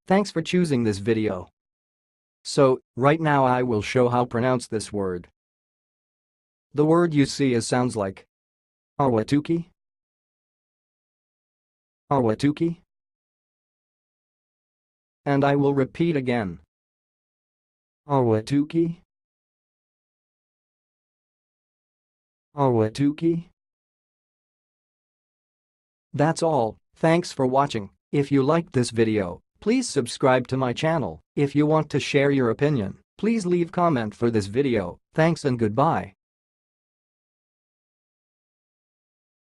Thanks for choosing this video. So, right now I will show how to pronounce this word. The word you see sounds like AHWATUKEE, AHWATUKEE. And I will repeat again. AHWATUKEE, AHWATUKEE. That's all, thanks for watching. If you liked this video, please subscribe to my channel. If you want to share your opinion, please leave comment for this video. Thanks and goodbye.